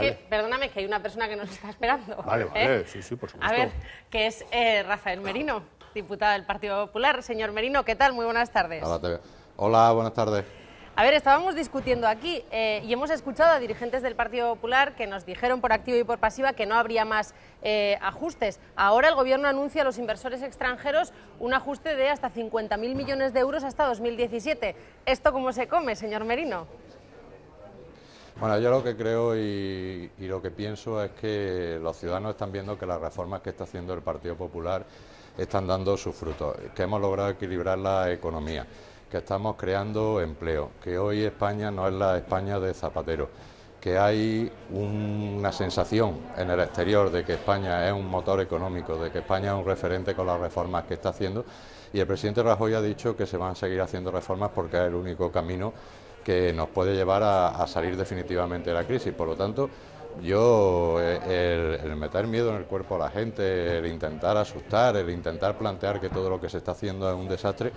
Es que, perdóname, que hay una persona que nos está esperando. Vale, sí, por supuesto. A ver, que es Rafael Merino, diputado del Partido Popular. Señor Merino, ¿qué tal? Muy buenas tardes. Hola, buenas tardes. A ver, estábamos discutiendo aquí y hemos escuchado a dirigentes del Partido Popular que nos dijeron por activa y por pasiva que no habría más ajustes. Ahora el Gobierno anuncia a los inversores extranjeros un ajuste de hasta 50.000 millones de euros hasta 2017. ¿Esto cómo se come, señor Merino? Bueno, yo lo que creo y lo que pienso es que los ciudadanos están viendo que las reformas que está haciendo el Partido Popular están dando sus frutos, que hemos logrado equilibrar la economía, que estamos creando empleo, que hoy España no es la España de Zapatero, que hay una sensación en el exterior de que España es un motor económico, de que España es un referente con las reformas que está haciendo, y el presidente Rajoy ha dicho que se van a seguir haciendo reformas porque es el único camino que nos puede llevar a salir definitivamente de la crisis. Por lo tanto, yo, el meter miedo en el cuerpo a la gente, el intentar asustar, el intentar plantear que todo lo que se está haciendo es un desastre,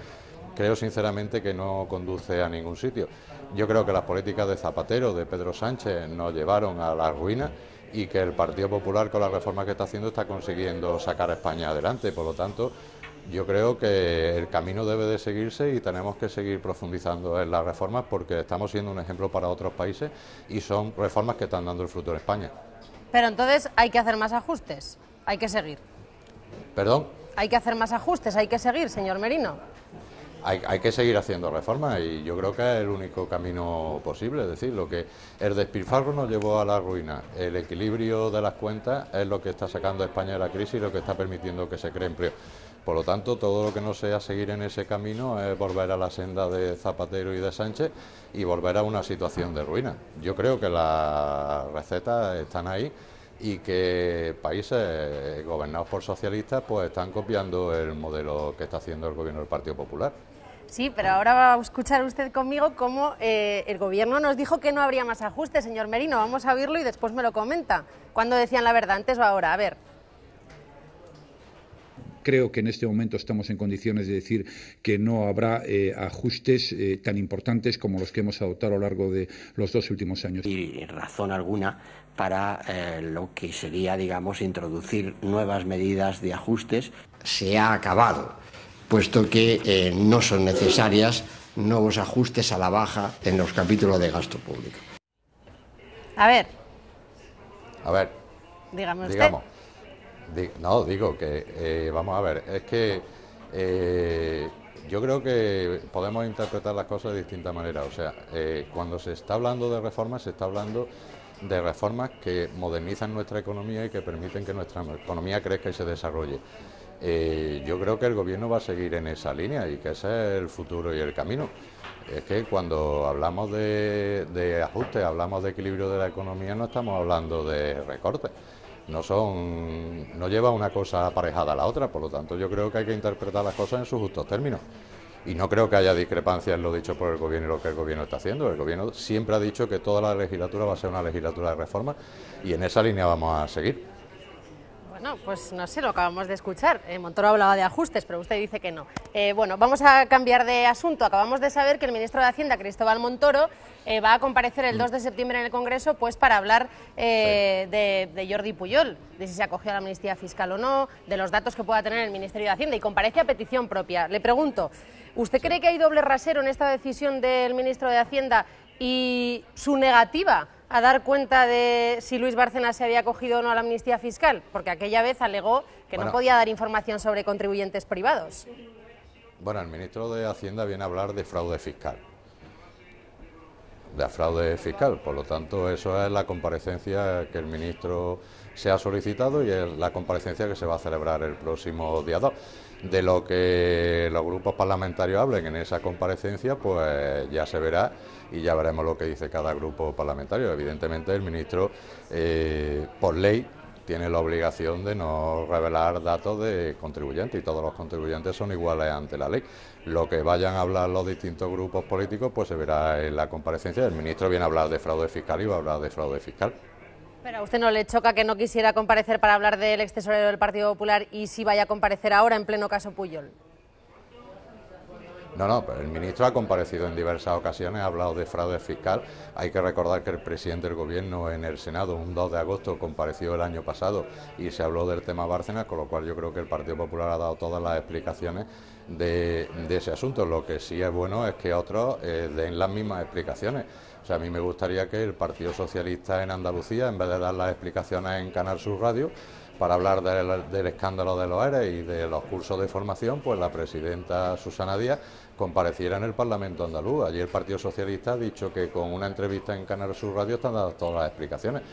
creo sinceramente que no conduce a ningún sitio. Yo creo que las políticas de Zapatero, de Pedro Sánchez, nos llevaron a la ruina y que el Partido Popular, con las reformas que está haciendo, está consiguiendo sacar a España adelante. Por lo tanto, yo creo que el camino debe de seguirse y tenemos que seguir profundizando en las reformas porque estamos siendo un ejemplo para otros países y son reformas que están dando el fruto en España. Pero entonces hay que hacer más ajustes, hay que seguir. ¿Perdón? Hay que hacer más ajustes, hay que seguir, señor Merino. Hay que seguir haciendo reformas y yo creo que es el único camino posible, es decir, lo que el despilfarro nos llevó a la ruina, el equilibrio de las cuentas es lo que está sacando a España de la crisis y lo que está permitiendo que se cree empleo. Por lo tanto, todo lo que no sea seguir en ese camino es volver a la senda de Zapatero y de Sánchez y volver a una situación de ruina. Yo creo que las recetas están ahí y que países gobernados por socialistas pues están copiando el modelo que está haciendo el gobierno del Partido Popular. Sí, pero ahora va a escuchar usted conmigo cómo el Gobierno nos dijo que no habría más ajustes, señor Merino. Vamos a oírlo y después me lo comenta. ¿Cuándo decían la verdad, antes o ahora? A ver. Creo que en este momento estamos en condiciones de decir que no habrá ajustes tan importantes como los que hemos adoptado a lo largo de los 2 últimos años. Y razón alguna para lo que sería, digamos, introducir nuevas medidas de ajustes. Se ha acabado, puesto que no son necesarias nuevos ajustes a la baja en los capítulos de gasto público. A ver. Dígame usted. Digamos. No, digo que, vamos a ver, es que yo creo que podemos interpretar las cosas de distintas maneras. O sea, cuando se está hablando de reformas, se está hablando de reformas que modernizan nuestra economía y que permiten que nuestra economía crezca y se desarrolle. Yo creo que el Gobierno va a seguir en esa línea y que ese es el futuro y el camino. Es que cuando hablamos de ajustes, hablamos de equilibrio de la economía, no estamos hablando de recortes. No lleva una cosa aparejada a la otra, por lo tanto yo creo que hay que interpretar las cosas en sus justos términos. Y no creo que haya discrepancia en lo dicho por el Gobierno y lo que el Gobierno está haciendo. El Gobierno siempre ha dicho que toda la legislatura va a ser una legislatura de reforma y en esa línea vamos a seguir. Bueno, pues no sé, lo acabamos de escuchar. Montoro hablaba de ajustes, pero usted dice que no. Bueno, vamos a cambiar de asunto. Acabamos de saber que el ministro de Hacienda, Cristóbal Montoro, va a comparecer el 2 de septiembre en el Congreso pues para hablar de Jordi Pujol, de si se acogió a la amnistía fiscal o no, de los datos que pueda tener el Ministerio de Hacienda, y comparece a petición propia. Le pregunto, ¿usted cree que hay doble rasero en esta decisión del ministro de Hacienda y su negativa a dar cuenta de si Luis Bárcenas se había acogido o no a la amnistía fiscal? Porque aquella vez alegó que no podía dar información sobre contribuyentes privados. Bueno, el ministro de Hacienda viene a hablar de fraude fiscal. De fraude fiscal, por lo tanto, eso es la comparecencia que el ministro se ha solicitado y es la comparecencia que se va a celebrar el próximo día 2. De lo que los grupos parlamentarios hablen en esa comparecencia, pues ya se verá y ya veremos lo que dice cada grupo parlamentario. Evidentemente el ministro, por ley, tiene la obligación de no revelar datos de contribuyentes y todos los contribuyentes son iguales ante la ley. Lo que vayan a hablar los distintos grupos políticos pues se verá en la comparecencia. El ministro viene a hablar de fraude fiscal y va a hablar de fraude fiscal. ¿Pero a usted no le choca que no quisiera comparecer para hablar del extesorero del Partido Popular y sí vaya a comparecer ahora en pleno caso Pujol? No, pero el ministro ha comparecido en diversas ocasiones, ha hablado de fraude fiscal. Hay que recordar que el presidente del Gobierno en el Senado, un 2 de agosto, compareció el año pasado y se habló del tema Bárcenas, con lo cual yo creo que el Partido Popular ha dado todas las explicaciones de ese asunto. Lo que sí es bueno es que otros den las mismas explicaciones. O sea, a mí me gustaría que el Partido Socialista en Andalucía, en vez de dar las explicaciones en Canal Sur Radio, para hablar del escándalo de los ERE y de los cursos de formación, pues la presidenta Susana Díaz compareciera en el Parlamento andaluz. Allí el Partido Socialista ha dicho que con una entrevista en Canal Sur Radio están dadas todas las explicaciones.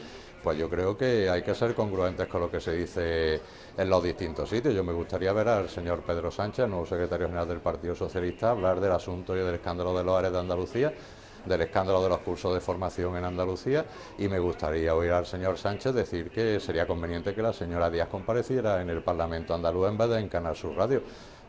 Pues yo creo que hay que ser congruentes con lo que se dice en los distintos sitios. Yo me gustaría ver al señor Pedro Sánchez, nuevo secretario general del Partido Socialista, hablar del asunto y del escándalo de los ERE de Andalucía, del escándalo de los cursos de formación en Andalucía, y me gustaría oír al señor Sánchez decir que sería conveniente que la señora Díaz compareciera en el Parlamento andaluz en vez de en Canal Sur Radio.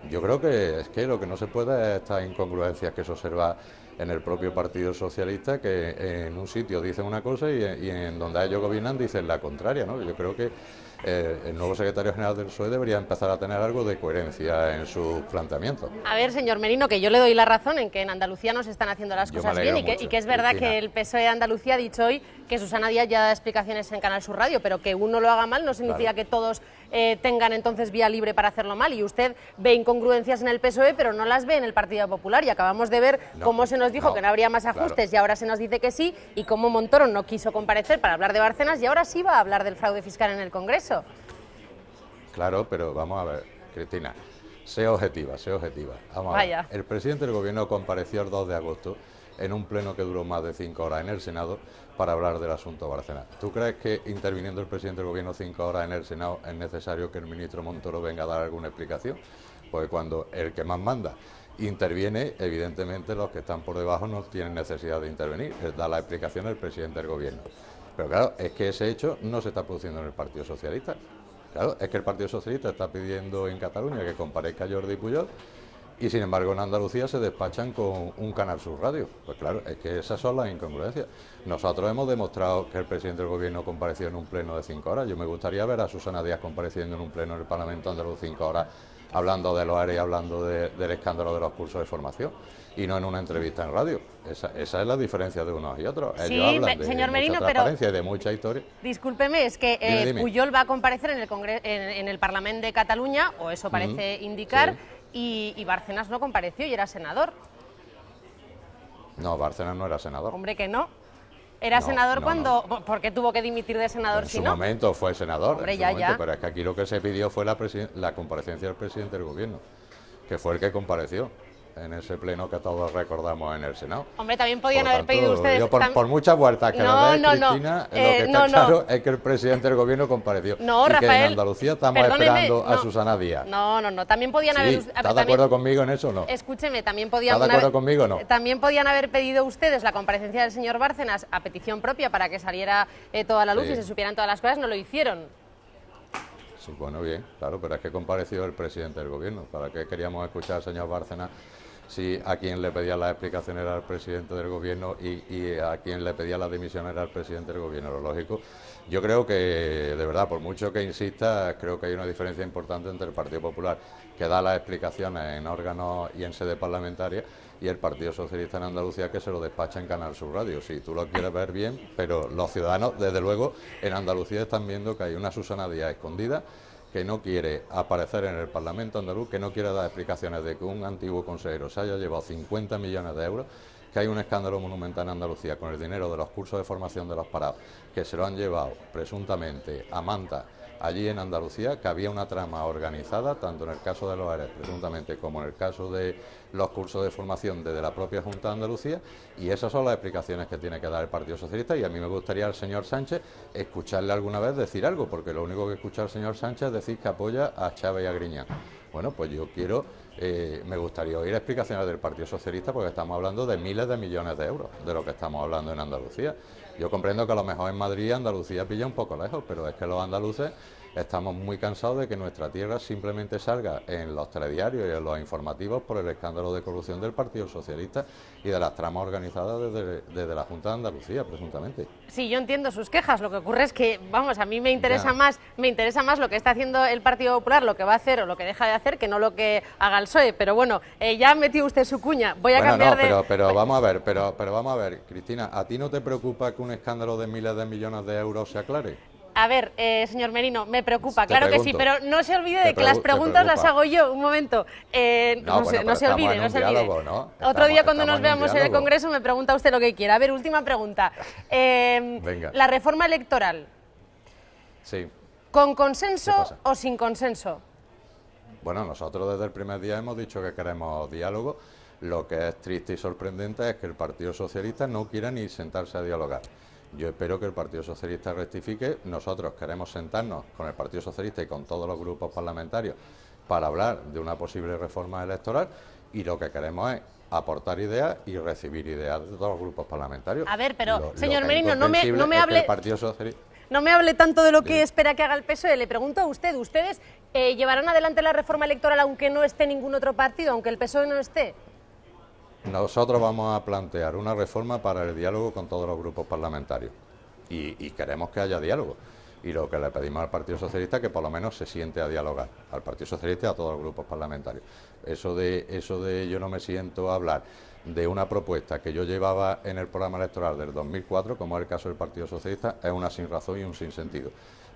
Yo creo que es que lo que no se puede es estas incongruencias que se observa en el propio Partido Socialista, que en un sitio dicen una cosa y en donde ellos gobiernan dicen la contraria, ¿no? Yo creo que el nuevo secretario general del PSOE debería empezar a tener algo de coherencia en sus planteamientos. A ver, señor Merino, que yo le doy la razón en que en Andalucía no se están haciendo las cosas bien y que es verdad que el PSOE de Andalucía ha dicho hoy que Susana Díaz ya da explicaciones en Canal Sur Radio, pero que uno lo haga mal no significa que todos tengan entonces vía libre para hacerlo mal. Y usted ve incongruencias en el PSOE, pero no las ve en el Partido Popular. Y acabamos de ver cómo se nos dijo que no habría más ajustes y ahora se nos dice que sí, y cómo Montoro no quiso comparecer para hablar de Bárcenas y ahora sí va a hablar del fraude fiscal en el Congreso. Claro, pero vamos a ver, Cristina, sé objetiva. Vamos Vaya. A ver. El presidente del Gobierno compareció el 2 de agosto en un pleno que duró más de 5 horas en el Senado para hablar del asunto Bárcenas. ¿Tú crees que interviniendo el presidente del Gobierno 5 horas en el Senado es necesario que el ministro Montoro venga a dar alguna explicación? Porque cuando el que más manda interviene, evidentemente los que están por debajo no tienen necesidad de intervenir, da la explicación el presidente del Gobierno. Pero claro, es que ese hecho no se está produciendo en el Partido Socialista. Claro, es que el Partido Socialista está pidiendo en Cataluña que comparezca Jordi Pujol y sin embargo en Andalucía se despachan con un Canal Sur Radio. Pues claro, es que esas son las incongruencias. Nosotros hemos demostrado que el presidente del Gobierno compareció en un pleno de 5 horas. Yo me gustaría ver a Susana Díaz compareciendo en un pleno del Parlamento andaluz 5 horas hablando de los ERE y hablando del escándalo de los cursos de formación y no en una entrevista en radio. Esa es la diferencia de unos y otros. Sí, ellos hablan de señor Merino, mucha transparencia y de mucha historia. Discúlpeme, es que Dime. Pujol va a comparecer en el Parlamento de Cataluña, o eso parece indicar, y Bárcenas no compareció y era senador. No, Bárcenas no era senador. Hombre, que no. Era senador cuando... ¿Por qué tuvo que dimitir de senador si no? En su momento fue senador, Hombre, ya. Pero es que aquí lo que se pidió fue la comparecencia del presidente del Gobierno, que fue el que compareció en ese pleno que todos recordamos en el Senado. Hombre, también podían haber pedido ustedes... Yo por muchas vueltas que le dé Cristina, lo que está claro es que el presidente del Gobierno compareció. No, y Rafael, que en Andalucía estamos esperando a Susana Díaz. No, también podían haber... ¿Estás de acuerdo conmigo en eso o no? Escúcheme, también podían... ¿Estás de acuerdo conmigo o no? También podían haber pedido ustedes la comparecencia del señor Bárcenas a petición propia para que saliera toda la luz y se supieran todas las cosas, no lo hicieron. Sí, bueno, bien, claro, pero es que compareció el presidente del Gobierno. ¿Para qué queríamos escuchar al señor Bárcenas si a quien le pedía las explicaciones era el presidente del Gobierno y a quien le pedía la dimisión era el presidente del Gobierno? Lo lógico. Yo creo que, de verdad, por mucho que insista, creo que hay una diferencia importante entre el Partido Popular, que da las explicaciones en órganos y en sede parlamentaria, y el Partido Socialista en Andalucía, que se lo despacha en Canal Sur Radio. Si tú lo quieres ver bien, pero los ciudadanos, desde luego, en Andalucía están viendo que hay una Susana Díaz escondida, que no quiere aparecer en el Parlamento andaluz, que no quiere dar explicaciones de que un antiguo consejero se haya llevado 50 millones de euros, que hay un escándalo monumental en Andalucía con el dinero de los cursos de formación de los parados, que se lo han llevado presuntamente a Manta, allí en Andalucía, que había una trama organizada, tanto en el caso de los ERE, presuntamente, como en el caso de los cursos de formación desde la propia Junta de Andalucía, y esas son las explicaciones que tiene que dar el Partido Socialista, y a mí me gustaría al señor Sánchez escucharle alguna vez decir algo, porque lo único que escucha al señor Sánchez es decir que apoya a Chávez y a Griñán. Bueno, pues yo me gustaría oír explicaciones del Partido Socialista, porque estamos hablando de miles de millones de euros, de lo que estamos hablando en Andalucía. Yo comprendo que a lo mejor en Madrid Andalucía pilla un poco lejos, pero es que los andaluces estamos muy cansados de que nuestra tierra simplemente salga en los telediarios y en los informativos por el escándalo de corrupción del Partido Socialista y de las tramas organizadas desde la Junta de Andalucía, presuntamente. Sí, yo entiendo sus quejas. Lo que ocurre es que, vamos, a mí me interesa más lo que está haciendo el Partido Popular, lo que va a hacer o lo que deja de hacer, que no lo que haga al PSOE, pero bueno, ya ha metido usted su cuña. Voy a cambiar pero vamos a ver, pero vamos a ver, Cristina, ¿a ti no te preocupa que un escándalo de miles de millones de euros se aclare? A ver, señor Merino, me preocupa, Te claro pregunto. que sí, pero no se olvide de que las preguntas las hago yo. Un momento, no se olvide, no se olvide. ¿No? Otro día cuando nos estamos veamos en el diálogo. Congreso me pregunta usted lo que quiera. A ver, última pregunta. Venga. La reforma electoral, Sí. ¿con ¿Qué consenso pasa? o sin consenso? Bueno, nosotros desde el primer día hemos dicho que queremos diálogo. Lo que es triste y sorprendente es que el Partido Socialista no quiera ni sentarse a dialogar. Yo espero que el Partido Socialista rectifique. Nosotros queremos sentarnos con el Partido Socialista y con todos los grupos parlamentarios para hablar de una posible reforma electoral, y lo que queremos es aportar ideas y recibir ideas de todos los grupos parlamentarios. A ver, pero, Lo señor que es Merino, no me incomprensible es que hable... el Partido Socialista... No me hable tanto de lo que Sí. espera que haga el PSOE. Le pregunto a usted, ¿ustedes llevarán adelante la reforma electoral aunque no esté ningún otro partido, aunque el PSOE no esté? Nosotros vamos a plantear una reforma para el diálogo con todos los grupos parlamentarios y queremos que haya diálogo. Y lo que le pedimos al Partido Socialista es que por lo menos se siente a dialogar, al Partido Socialista y a todos los grupos parlamentarios. Eso de yo no me siento a hablar de una propuesta que yo llevaba en el programa electoral del 2004, como es el caso del Partido Socialista, es una sin razón y un sinsentido.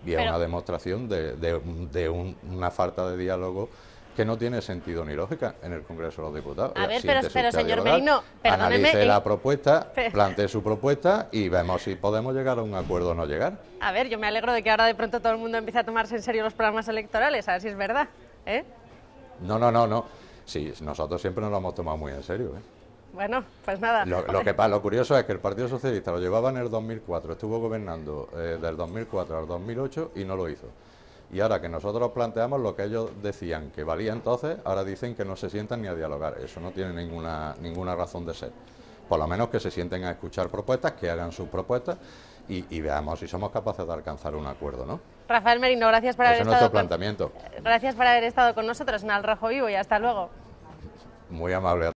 Y es una demostración de una falta de diálogo que no tiene sentido ni lógica en el Congreso de los Diputados. A ver, Siéntese pero usted a señor dialogar, Merino, perdóneme, analice la propuesta, Pe- plantee su propuesta y vemos si podemos llegar a un acuerdo o no llegar. A ver, yo me alegro de que ahora de pronto todo el mundo empiece a tomarse en serio los programas electorales, a ver si es verdad, ¿eh? No. Sí, nosotros siempre nos lo hemos tomado muy en serio, ¿eh? Bueno, pues nada. Lo curioso es que el Partido Socialista lo llevaba en el 2004, estuvo gobernando del 2004 al 2008 y no lo hizo. Y ahora que nosotros planteamos lo que ellos decían que valía entonces, ahora dicen que no se sientan ni a dialogar. Eso no tiene ninguna razón de ser. Por lo menos que se sienten a escuchar propuestas, que hagan sus propuestas y veamos si somos capaces de alcanzar un acuerdo, ¿no? Rafael Merino, gracias por Ese haber es nuestro estado planteamiento. gracias por haber estado con nosotros en Al Rojo Vivo y hasta luego. Muy amable.